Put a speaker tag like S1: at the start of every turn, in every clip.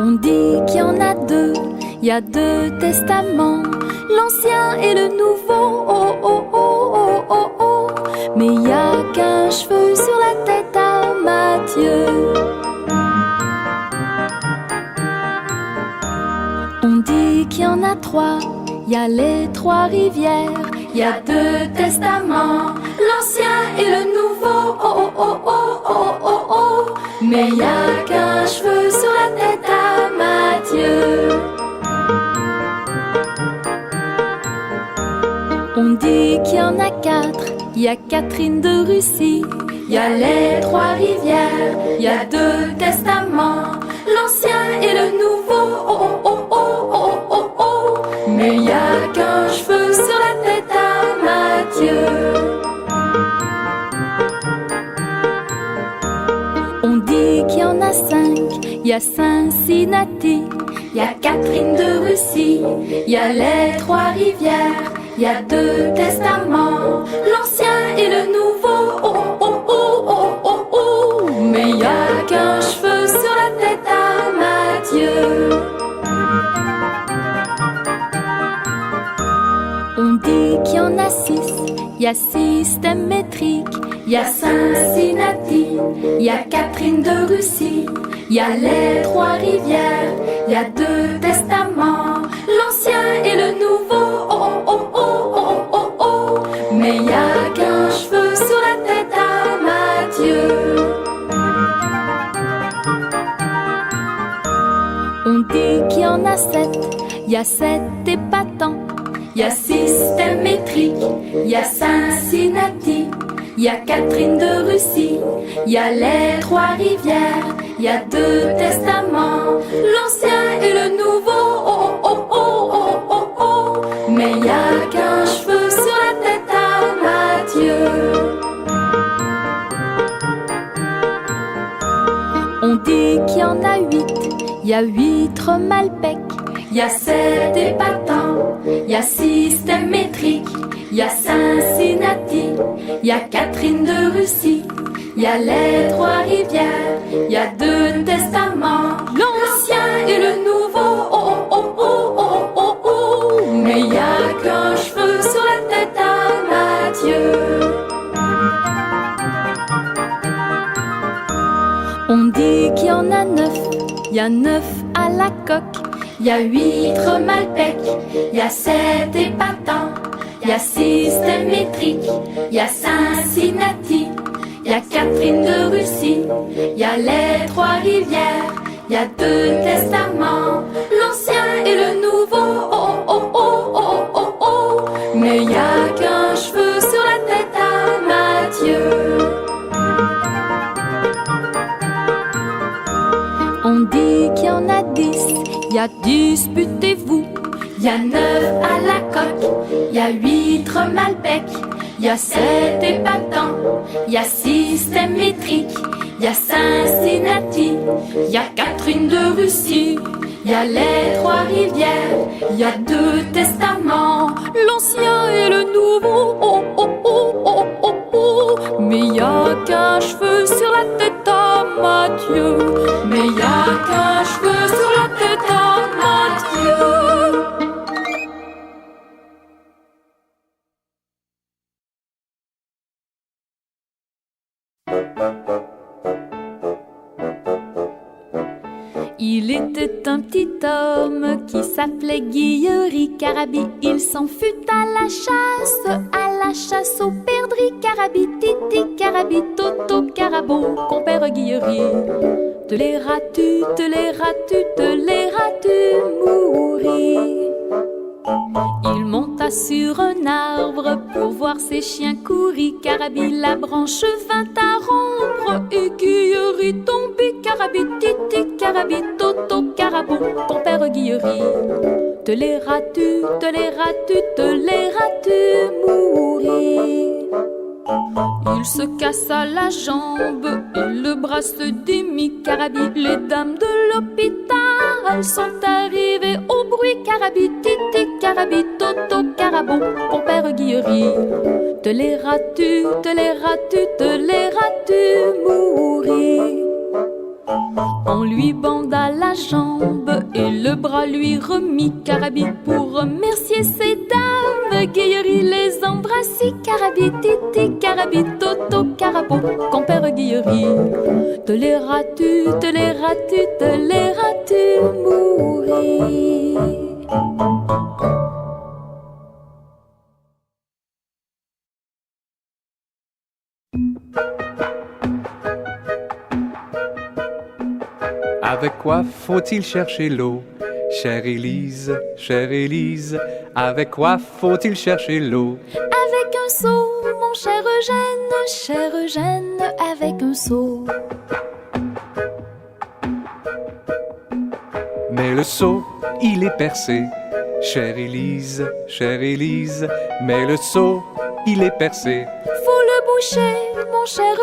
S1: On dit qu'il y en a deux, il y a deux testaments, l'Ancien et le Nouveau. Oh oh oh oh oh oh. Mais il y a qu'un cheveu sur la tête à Matthieu. On dit qu'il y en a trois, il y a les trois rivières, il y a deux testaments, l'Ancien et le Nouveau. Oh oh oh oh oh oh oh. Mais il y a qu'un cheveu sur la tête à Matthieu. On dit qu'il y en a quatre, il y a Catherine de Russie, il y a les trois rivières, il y a deux testaments, l'Ancien et le Nouveau. Oh oh oh oh oh oh oh. Mais il y a qu'un cheveu sur la tête à Matthieu. On dit qu'il y en a cinq, il y a Cincinnati, il y a Catherine de Russie, il y a les trois rivières, il y a deux testaments, l'Ancien et le Nouveau. Oh oh oh oh oh oh. Mais il y a qu'un cheveu sur la tête à Matthieu. On dit qu'il y en a six, il y a système métrique, il y a Cincinnati, il y a Catherine de Russie, il y a les trois rivières, il y a deux testaments, l'Ancien et le Nouveau. Oh oh oh oh oh oh. Mais il y a qu'un cheveu sur la tête à Matthieu. On dit qu'il y en a sept, il y a sept épatants, il y a système métrique, il y a Cincinnati, il y a Catherine de Russie, il y a les trois rivières, il y a deux testaments, l'Ancien et le Nouveau. Oh oh oh oh oh oh. Mais il y a qu'un cheveu sur la tête à Matthieu. On dit qu'il y en a huit, il y a huîtres Malbec, il y a sept épatants, il y a système métrique, il y a Cincinnati, il y a Catherine de Russie, il y a les trois rivières, il y a deux testaments, l'Ancien et le Nouveau. Oh oh oh oh oh oh. Mais il y a qu'un cheveu sur la tête à Matthieu. On dit qu'il y en a neuf, il y a neuf à la coque, il y a huîtres Malbec, il y a sept épatants, il y a système métrique, il y a Cincinnati, il y a Catherine de Russie, il y a les trois rivières, il y a deux testaments, l'Ancien et le Nouveau. Oh oh oh oh oh oh. Mais il y a qu'un cheveu sur la tête à Matthieu. On dit qu'il y en a 10, il y a disputez-vous, il y a 9 à la coque, il y a huîtres Malbec, il y a 7 épatants, il y a système métrique, il y a Cincinnati, il y a Catherine de Russie, il y a les trois rivières, il y a deux testaments, l'Ancien et le Nouveau. Oh oh oh oh oh oh. Mais il y a qu'un cheveu sur la tête à Matthieu. Mais il y a qu'un cheveu sur la tête à Matthieu. Il était un petit homme qui s'appelait Guillery Carabi. Il s'en fut à la chasse aux perdrix. Carabi, titi, carabi, toto, carabo, compère Guillery. Te les ras-tu, te les ras-tu, te les ras-tu mourir. Il monta sur un arbre pour voir ses chiens courir. Carabi, la branche vint à rompre et Guillery tombi. Carabi, titi, carabi, toto, carabo, compère Guillery. Te les ras-tu, te les ras-tu, te les ras-tu mourir. Il se cassa la jambe et le bras se démit. Carabi, les dames de l'hôpital sont arrivées au bruit. Carabi, titi, carabi, toto, carabo, compère Guillery. Te les ras-tu, te les ras-tu, te les ras-tu mourir. On lui banda la jambe bras lui remit Carabi pour remercier ces dames. Guillery les embrassit, Carabi, Titi, Carabi, Toto, Carapo, compère Guillery. Te les ras-tu, te les ras-tu, te les ras-tu mourir?
S2: Avec quoi faut-il chercher l'eau? Chère Élise, avec quoi faut-il chercher l'eau?
S1: Avec un seau, mon cher Eugène, avec un seau.
S2: Mais le seau, il est percé. Chère Élise, mais le seau, il est percé.
S1: Faut le boucher, mon cher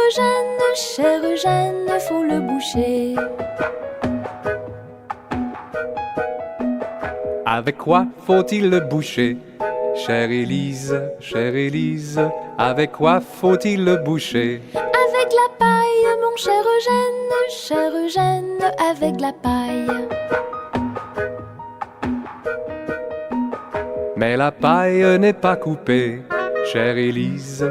S1: Eugène, faut le boucher.
S2: Avec quoi faut-il le boucher? Chère Élise, avec quoi faut-il le boucher?
S1: Avec la paille, mon cher Eugène, avec la paille.
S2: Mais la paille n'est pas coupée. Chère Élise,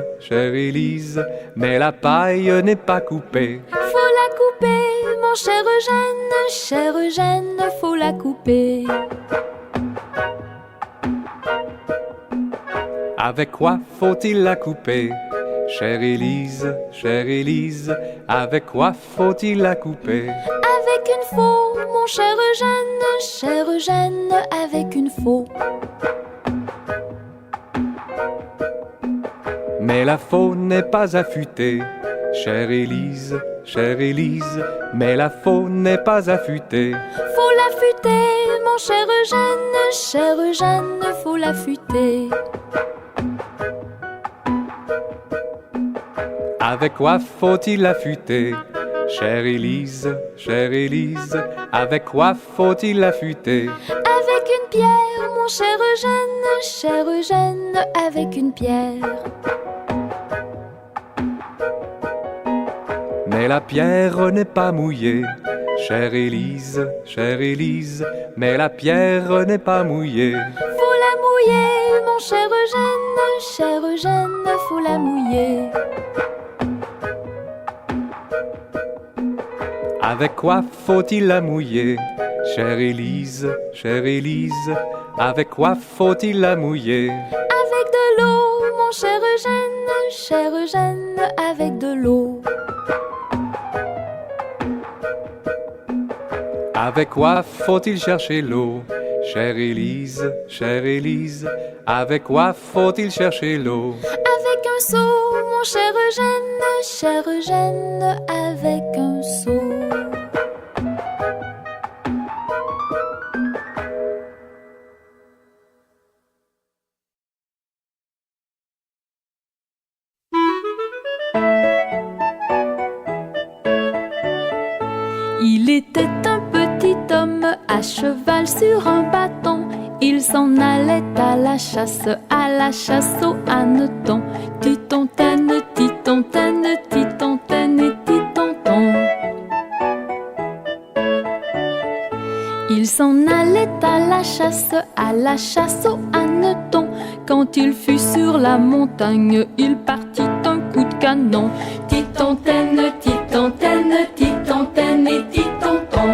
S2: mais la paille n'est pas coupée.
S1: Faut la couper, mon cher Eugène, faut la couper.
S2: Avec quoi faut-il la couper? Chère Élise, avec quoi faut-il la couper?
S1: Avec une faux, mon cher Eugène, avec une faux.
S2: Mais la faux n'est pas affûtée. Chère Élise, mais la faux n'est pas affûtée.
S1: Faut l'affûter, mon cher Eugène, faut l'affûter.
S2: Avec quoi faut-il l'affûter? Chère Élise, avec quoi faut-il l'affûter?
S1: Avec une pierre, mon cher Eugène, avec une pierre.
S2: Mais la pierre n'est pas mouillée. Chère Élise, mais la pierre n'est pas mouillée.
S1: Faut la mouiller, mon cher Eugène, faut la mouiller.
S2: Avec quoi faut-il la mouiller? Chère Élise, avec quoi faut-il la mouiller?
S1: Avec de l'eau, mon cher Eugène, avec de l'eau.
S2: Avec quoi faut-il chercher l'eau? Chère Élise, avec quoi faut-il chercher l'eau?
S1: Avec un seau, mon cher Eugène, avec un seau. Il était un petit homme à cheval sur un bâton. Il s'en allait à la chasse au hanneton. Titontaine, titontaine, titontaine et titonton. Il s'en allait à la chasse au hanneton. Quand il fut sur la montagne, il partit un coup de canon. Titontaine, titontaine, titontaine et titonton.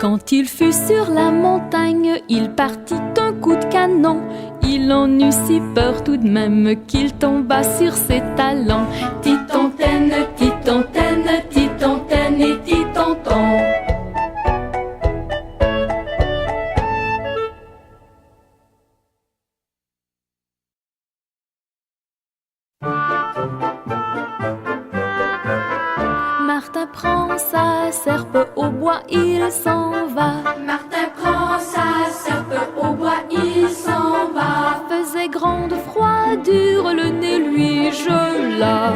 S1: Quand il fut sur la montagne, il partit un coup de canon. Il en eut si peur tout de même qu'il tomba sur ses talons. Titontaine, titontaine, titontaine et titonton. Martin prend sa serpe au bois, il s'en va.
S3: Martin prend sa serpe au bois, il s'en va.
S1: Faisait grande froidure, le nez lui gela.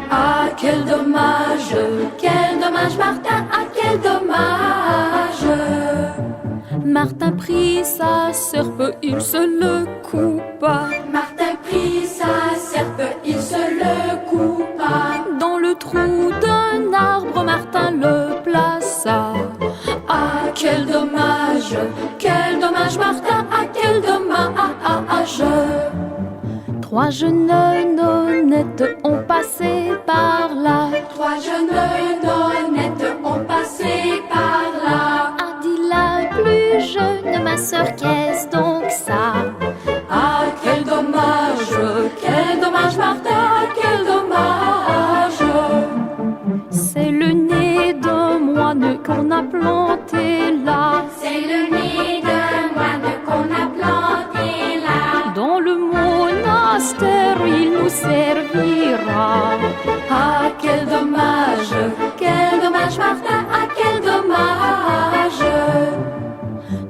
S3: Ah, quel dommage, Martin, ah, quel dommage.
S1: Martin prit sa serpe, il se le coupa.
S3: Martin prit sa serpe, il se le coupa.
S1: Dans le trou d'un arbre, Martin le plaça.
S3: quel dommage, Martin, ah, quel dommage.
S1: 3 jeunes nonnettes ont passé par là.
S3: 3 jeunes nonnettes ont passé par là.
S1: A dit la plus jeune, ma sœur, qu'est-ce donc ça?
S3: Ah, quel dommage, Martin, quel dommage.
S1: C'est le nez d'un moine qu'on a planté là.
S3: C'est le nez d'un moine qu'on a planté là.
S1: Dans le monastère, il nous servira.
S3: Ah, quel dommage, Martin, ah, quel dommage.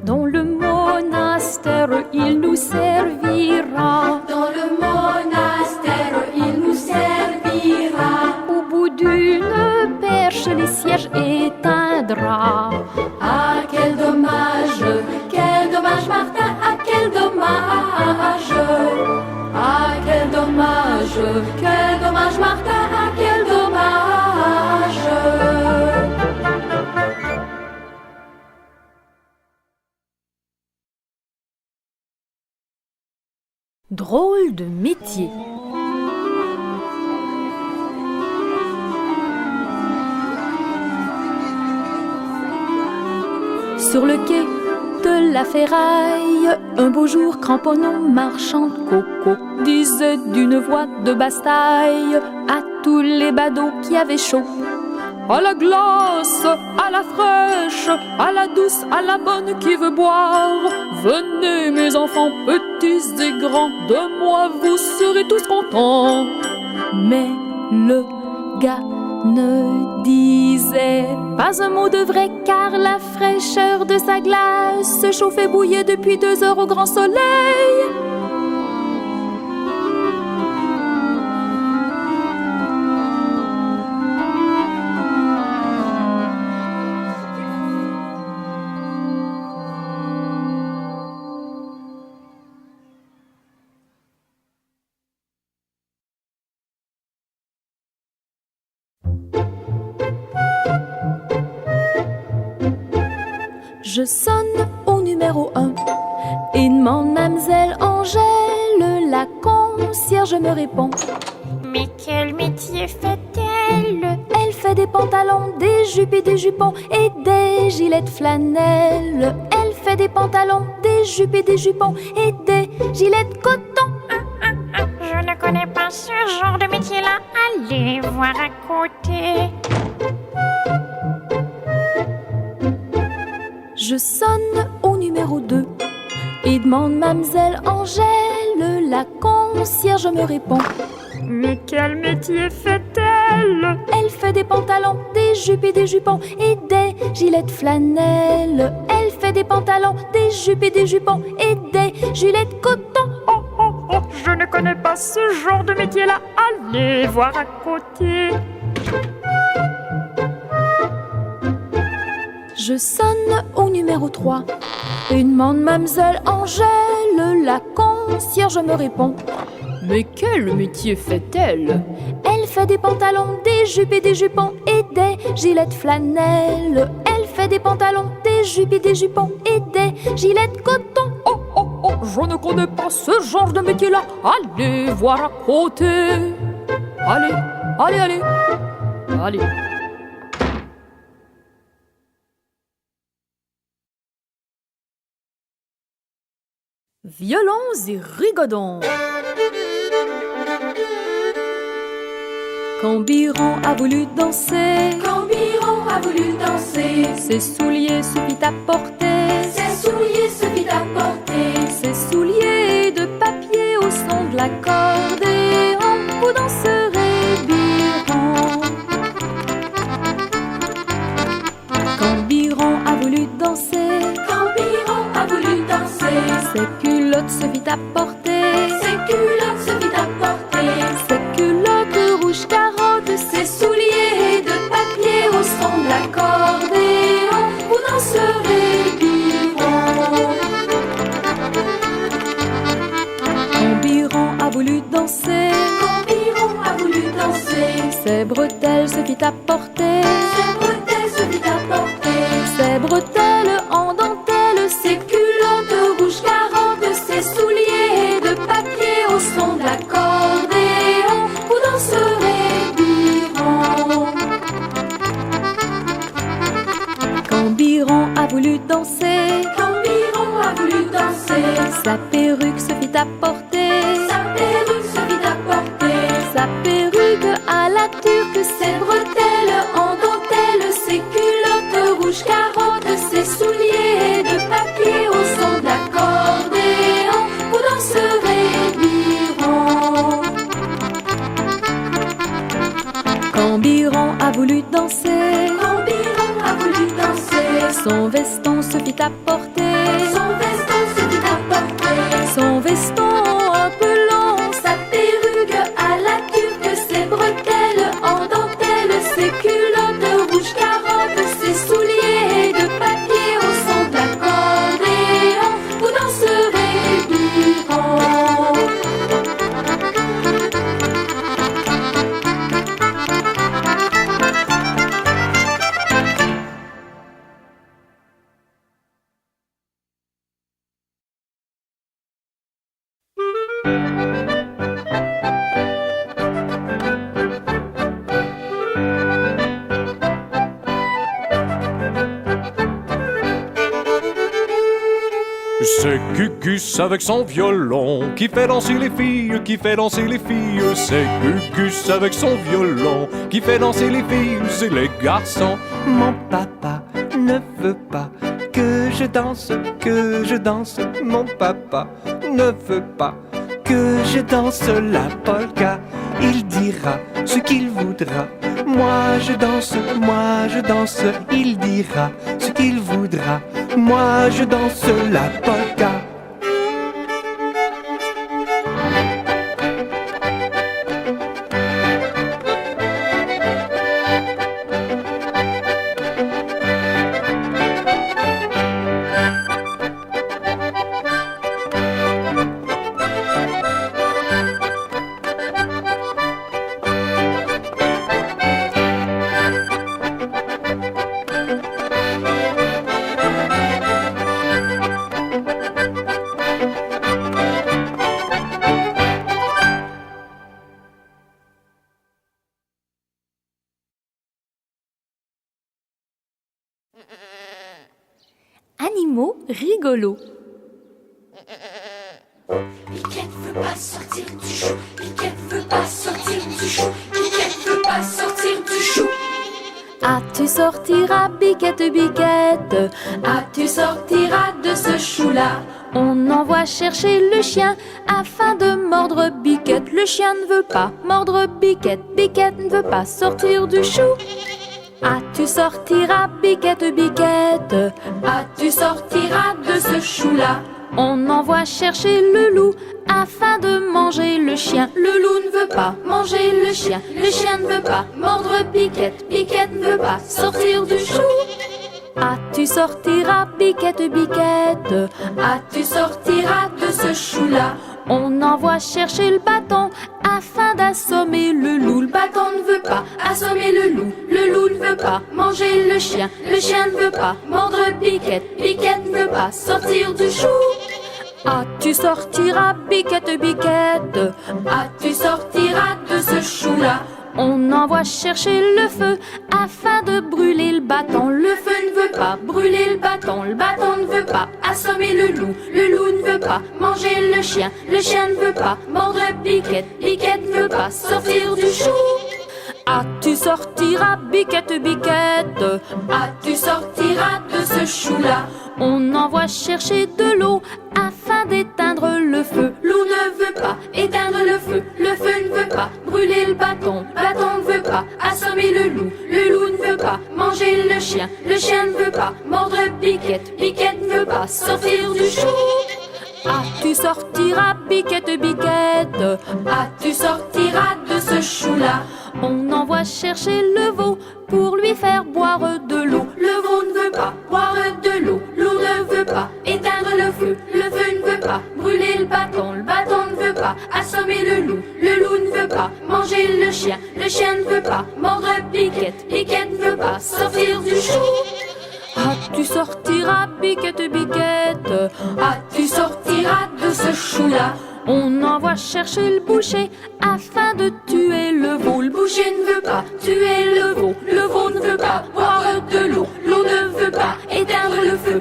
S1: Dans le monastère, il nous servira.
S3: Dans le monastère, il nous servira.
S1: Au bout d'une perche, les cierges éteindra.
S3: Ah, quel dommage, Martin, ah, quel dommage. Ah, quel dommage, Martin, ah, quel dommage.
S1: Drôle de métier. Sur le quai de la Ferraille, un beau jour, cramponnant, marchand de coco, disait d'une voix de basse taille à tous les badauds qui avaient chaud: à la glace, à la fraîche, à la douce, à la bonne qui veut boire, venez mes enfants, petits et grands, de moi vous serez tous contents. Mais le gars ne disait pas un mot de vrai, car la fraîcheur de sa glace se chauffait, bouillait depuis 2 heures au grand soleil. Je sonne au numéro 1 et demande Mademoiselle Angèle. La concierge me répond: mais quel métier fait-elle? Elle fait des pantalons, des jupes et des jupons et des gilets de flanelle. Elle fait des pantalons, des jupes et des jupons et des gilets de coton.
S4: Je ne connais pas ce genre de métier-là. Allez voir à côté.
S1: Je sonne au numéro 2 et demande Mademoiselle Angèle. La concierge me répond: mais quel métier fait-elle? Elle fait des pantalons, des jupes et des jupons et des gilets de flanelle. Elle fait des pantalons, des jupes et des jupons et des gilets de coton.
S4: Oh, je ne connais pas ce genre de métier-là. Allez voir à côté.
S1: Je sonne au numéro 3 et demande Mademoiselle Angèle. La concierge me répond: mais quel métier fait-elle? Elle fait des pantalons, des jupes et des jupons et des gilets de flanelle. Elle fait des pantalons, des jupes et des jupons et des gilets de coton.
S4: Oh, je ne connais pas ce genre de métier-là. Allez voir à côté. Allez.
S1: Violons et rigodons. Quand Biron a voulu danser,
S3: Quand Biron a voulu danser,
S1: ses souliers suffit à porter,
S3: ses souliers suffit à porter.
S1: ses souliers de papier au son de l'accordéon. Vous danserez Biron. Quand Biron a voulu danser,
S3: Quand Biron a voulu danser,
S1: ses culottes suffit à porter,
S3: ses culottes suffit à porter.
S1: ses culottes rouges carottes,
S3: Ses souliers de papier au son de l'accordéon. Vous danserez Biron.
S1: Quand Biron a voulu danser,
S3: Quand Biron a voulu danser,
S1: ses bretelles suffit à porter,
S3: ses bretelles suffit à porter.
S1: ses bretelles voulu danser.
S3: Quand Biron a voulu danser,
S1: Sa perruque se fit apporter.
S3: sa perruque se fit apporter.
S1: Sa perruque à la turque,
S3: Ses bretelles en dentelle, ses culottes rouges carottes, ses souliers de papier au son de l'accordéon. Vous danserez Biron.
S1: Quand Biron a voulu danser,
S3: Quand Biron a voulu danser,
S1: son veston se fit apporter.
S3: son veston se fit apporter.
S1: Son veston un peu long,
S3: Sa perruque à la turque, ses bretelles en dentelle, ses culottes rouges carottes, ses souliers de papier au son de l'accordéon. Vous danserez Biron.
S2: C'est Gugus avec son violon qui fait danser les filles, qui fait danser les filles. C'est Gugus avec son violon qui fait danser les filles, c'est les garçons.
S5: Mon papa ne veut pas que je danse, que je danse. Mon papa ne veut pas que je danse la polka. Il dira ce qu'il voudra. Moi je danse, il dira ce qu'il voudra. Moi je danse la polka.
S1: Animaux rigolos.
S3: Biquette veut pas sortir du chou. Biquette veut pas sortir du chou. Biquette veut pas sortir du chou.
S1: Ah, tu sortiras, Biquette, Biquette.
S3: Ah, tu sortiras de ce chou-là.
S1: On envoie chercher le chien afin de mordre Biquette. Le chien ne veut pas mordre Biquette. Biquette ne veut pas sortir du chou. Ah, tu sortiras, Biquette, Biquette.
S3: Ah, tu sortiras de ce chou-là.
S1: On envoie chercher le loup afin de manger le chien.
S3: Le loup ne veut pas manger le chien. Le chien ne veut pas mordre Biquette. Biquette ne veut pas sortir du chou.
S1: Ah, tu sortiras, Biquette, Biquette.
S3: Ah, tu sortiras de ce chou-là.
S1: On envoie chercher le bâton afin d'assommer le loup.
S3: Le bâton ne veut pas assommer le loup. Le loup ne veut pas manger le chien. Le chien ne veut pas mordre Biquette. Biquette ne veut pas sortir du chou.
S1: Ah, tu sortiras, Biquette, Biquette.
S3: Ah, tu sortiras de ce chou-là.
S1: On envoie chercher le feu afin de brûler le bâton.
S3: Le feu ne veut pas brûler le bâton ne veut pas assommer le loup ne veut pas manger le chien ne veut pas mordre Biquette ne veut pas sortir du chou.
S1: Ah, tu sortiras, Biquette, Biquette.
S3: Ah, tu sortiras de ce chou-là.
S1: On envoie chercher de l'eau afin d'éteindre le feu.
S3: L'eau ne veut pas éteindre le feu ne veut pas brûler le bâton ne veut pas assommer le loup ne veut pas manger le chien ne veut pas mordre Biquette ne veut pas sortir du chou.
S1: Ah, tu sortiras, Biquette, Biquette.
S3: Ah, tu sortiras de ce chou-là.
S1: On envoie chercher le veau pour lui faire boire de l'eau.
S3: Le veau ne veut pas boire de l'eau ne veut pas éteindre le feu ne veut pas brûler le bâton ne veut pas assommer le loup ne veut pas manger le chien ne veut pas mordre Biquette ne veut pas sortir du chou.
S1: Ah, tu sortiras, Biquette, Biquette.
S3: Ah, tu sortiras de ce chou-là.
S1: On envoie chercher le boucher afin de tuer le veau.
S3: Le boucher ne veut pas tuer le veau ne veut pas boire de l'eau ne veut pas éteindre le feu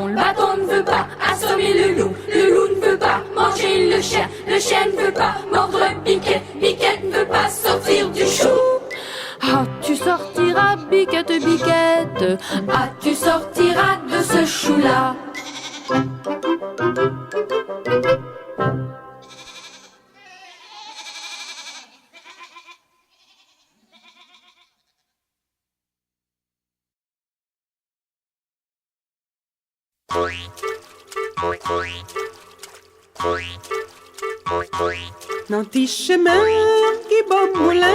S3: le bâton ne veut pas assommer le loup ne veut pas manger le chien ne veut pas mordre Biquette ne veut pas sortir du chou.
S1: Ah, tu sortiras, Biquette, Biquette.
S3: Ah, tu sortiras de ce chou-là.
S6: Dans tes chemins qui bon moulin,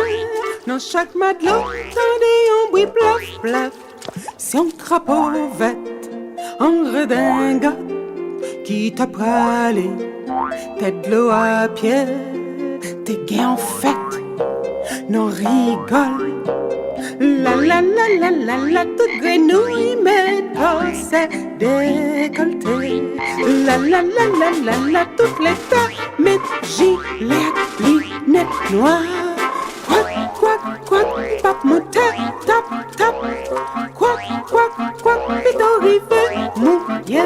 S6: dans chaque matelot, tendez un bruit plaf plaf. C'est un crapaud vête, en redingote, qui t'a pralé, tête de l'eau à pied, t'es gay en fête, non rigole. La la la la la la, toute grenouille, mais c'est décolleté. La la la la la la, toutes les dames, gilets, lunettes noires. Quack, quack, quack, pape mon tap, tap, tap. Quack, quack, quack, vite arrivé, mouillé.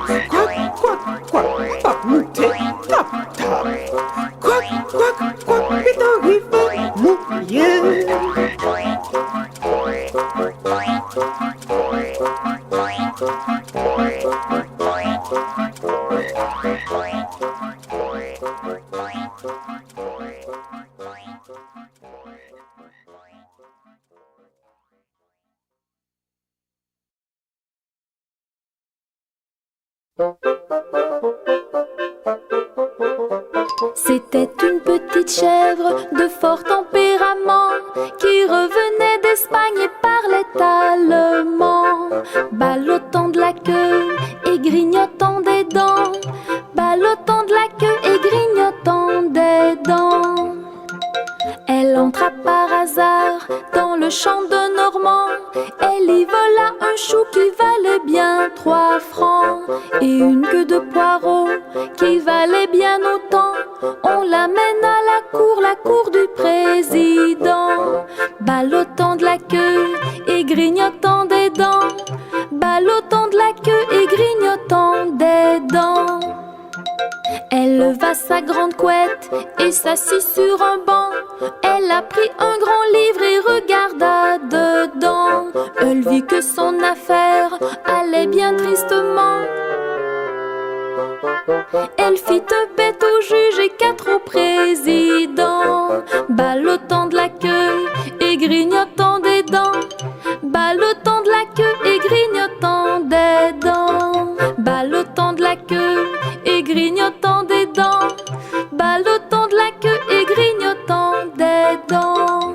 S6: Quack, quack, quack, pape mon tap, tap. Quack, quack, quack, vite arrivé, mouillé.
S1: C'était une petite chèvre de fort tempérament qui revenait d'Espagne et parlait allemand, ballottant de la queue et grignotant des dents, ballottant de la queue et grignotant des dents. Elle entra par hasard dans le champ de Normand. Elle y vola un chou qui valait bien 3 francs et une queue de poireau qui valait bien autant. On l'amène à la cour du président, ballottant de la queue et grignotant des dents, ballottant de la queue et grignotant des dents. Elle leva sa grande couette et s'assit sur un banc. Elle a pris un grand livre et regarda dedans. Elle vit que son affaire allait bien tristement. Elle fit un bête au juge et 4 au président, ballottant de la queue et grignotant des dents, ballottant de la queue et grignotant des dents, ballottant de la queue et grignotant des dents, ballottant de la queue et grignotant des dents.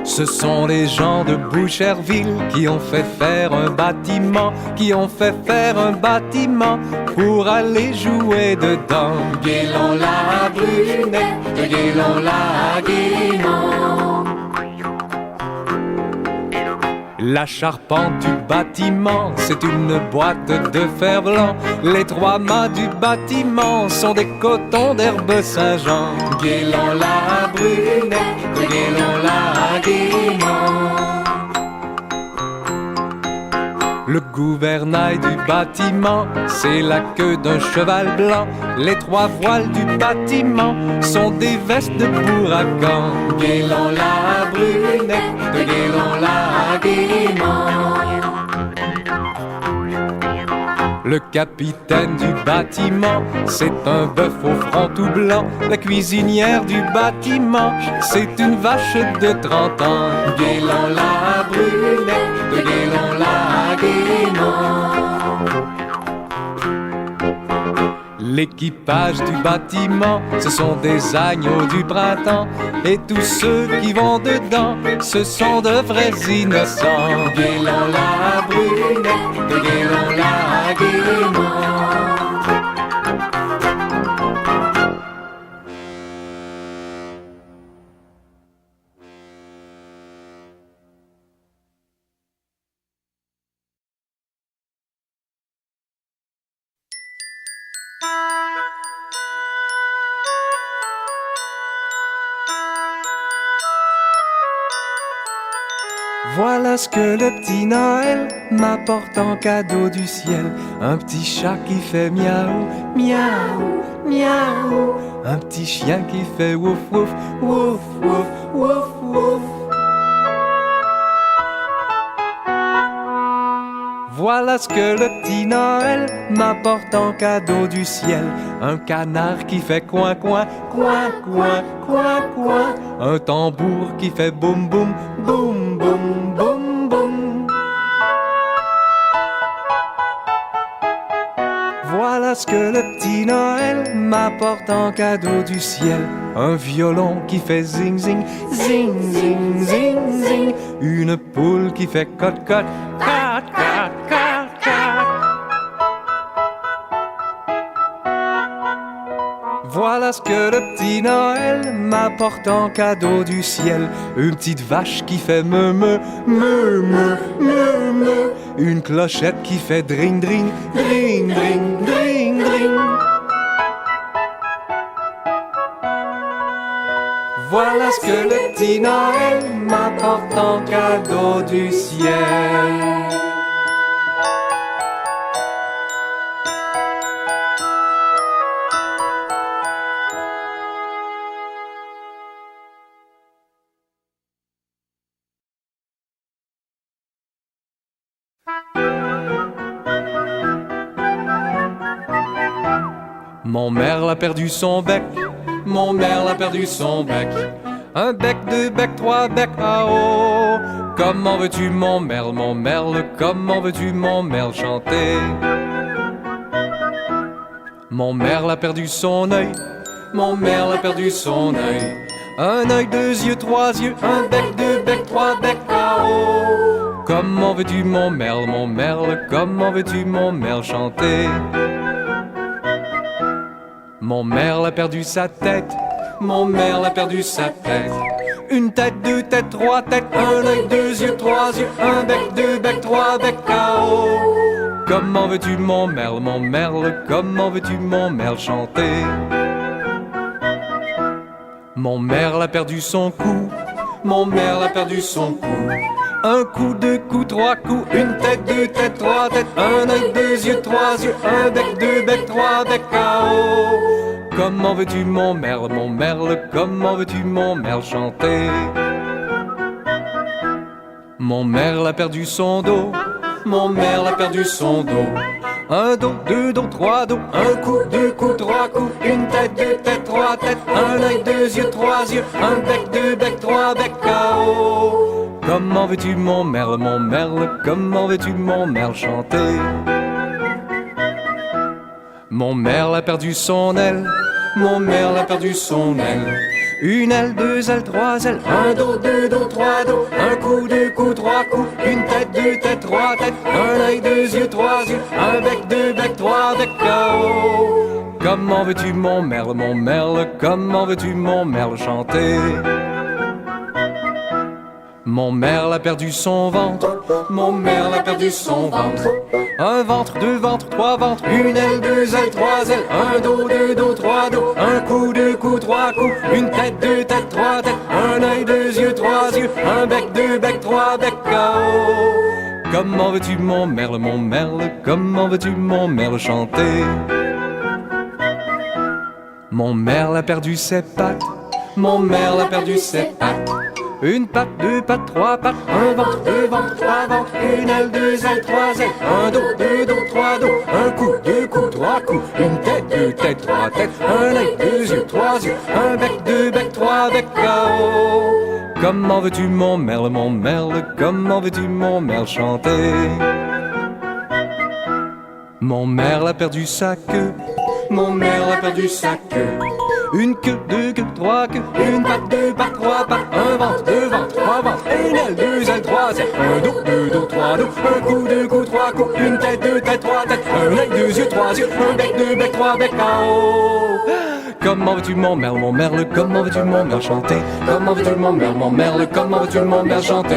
S2: Ce sont les gens de Boucherville qui ont fait faire un bâtiment, qui ont fait faire un bâtiment pour aller jouer dedans. Guélon la brunette, guélon la gaiement. La charpente du bâtiment, c'est une boîte de fer blanc. Les 3 mâts du bâtiment sont des cotons d'herbe Saint-Jean. Guélon la brunette, guélon la gaiement. Le gouvernail du bâtiment, c'est la queue d'un cheval blanc. Les 3 voiles du bâtiment sont des vestes de bourracan. Guélon la brunette, guélon la gaiement. Le capitaine du bâtiment, c'est un bœuf au front tout blanc. La cuisinière du bâtiment, c'est une vache de 30 ans. Guélon la brunette, guélon la gaiement. L'équipage du bâtiment, ce sont des agneaux du printemps. Et tous ceux qui vont dedans, ce sont de vrais innocents. Guélon la brunette, guélon la gaiement.
S5: Voilà ce que le petit Noël m'apporte en cadeau du ciel. Un petit chat qui fait miaou, miaou, miaou. Un petit chien qui fait wouf, wouf, wouf, wouf, wouf, wouf. Voilà ce que le petit Noël m'apporte en cadeau du ciel. Un canard qui fait coin, coin, coin, coin, coin, coin. Un tambour qui fait boum, boum, boum, boum, boum, boum. Voilà ce que le petit Noël m'apporte en cadeau du ciel. Un violon qui fait zing, zing, zing, zing, zing, zing. Une poule qui fait cote, cote, cote, cote, cote, cote. Voilà ce que le petit Noël m'apporte en cadeau du ciel. Une petite vache qui fait me, me, me, me, me, me. Une clochette qui fait dring, dring, dring, dring, dring, dring. Voilà ce que le petit Noël m'apporte en cadeau du ciel.
S2: Mon merle a perdu son bec, mon merle a perdu son bec. Un bec, deux becs, trois becs, ah oh. Comment veux-tu mon merle, comment veux-tu mon merle chanter? Mon merle a perdu son œil, mon merle a perdu son œil. Un œil, deux yeux, trois yeux, un bec, deux becs, trois becs, ah oh. Comment veux-tu mon merle, comment veux-tu mon merle chanter? Mon merle a perdu sa tête, mon merle a perdu sa tête. Une tête, deux têtes, trois têtes, un œil, deux yeux, trois yeux, un bec, deux becs, trois becs, KO. Comment veux-tu mon merle, comment veux-tu mon merle chanter? Mon merle a perdu son cou, mon merle a perdu son cou. Un coup, deux coups, trois coups, une tête, deux têtes, trois têtes, un œil, deux yeux, trois yeux, un bec, deux becs, trois becs, KO. Comment veux-tu mon merle, comment veux-tu mon merle chanter? Mon merle a perdu son dos, mon merle a perdu son dos. Un dos, deux dos, trois dos, un coup, deux coups, trois coups, une tête, deux têtes, trois têtes, un œil, deux yeux, trois yeux, un bec, deux becs, trois becs, KO. Comment veux-tu mon merle, comment veux-tu mon merle chanter? Mon merle a perdu son aile, mon merle a perdu son aile. Une aile, deux ailes, trois ailes, un dos, deux dos, trois dos, un coup, deux coups, trois coups, une tête, deux têtes, trois têtes, un œil, deux yeux, trois yeux, un bec, deux becs, trois becs, KO. Comment veux-tu mon merle, comment veux-tu mon merle chanter? Mon merle a perdu son ventre, mon merle a perdu son ventre. Un ventre, deux ventres, trois ventres, une aile, deux ailes, trois ailes, un dos, deux dos, trois dos, un coup, deux coups, trois coups, une tête, deux têtes, trois têtes, un œil, deux yeux, trois yeux, un bec, deux becs, trois becs, KO. Comment veux-tu mon merle, comment veux-tu mon merle chanter? Mon merle a perdu ses pattes, mon merle a perdu ses pattes. Une patte, deux pattes, trois pattes, un ventre, deux ventres, trois ventres, une aile, deux ailes, trois ailes, un dos, deux dos, trois dos, un coup, deux coups, trois coups, une tête, deux têtes, trois têtes, un œil, deux yeux, trois yeux, un bec, deux becs, trois becs, KO. Comment veux-tu mon merle, comment veux-tu mon merle chanter? Mon merle a perdu sa queue, mon merle a perdu sa queue. Une queue, deux queues, trois queues, une patte, deux pattes, trois pattes, un ventre, deux ventres, trois ventres, une aile, deux ailes, trois ailes, un dos, deux dos, trois dos, un coup, deux coups, trois coups, une tête, deux têtes, trois têtes, un œil, deux yeux, trois yeux, un bec, deux becs, trois becs, KO. Comment veux-tu mon merle, comment veux-tu mon merle chanter? Comment veux-tu mon merle, comment veux-tu mon merle chanter?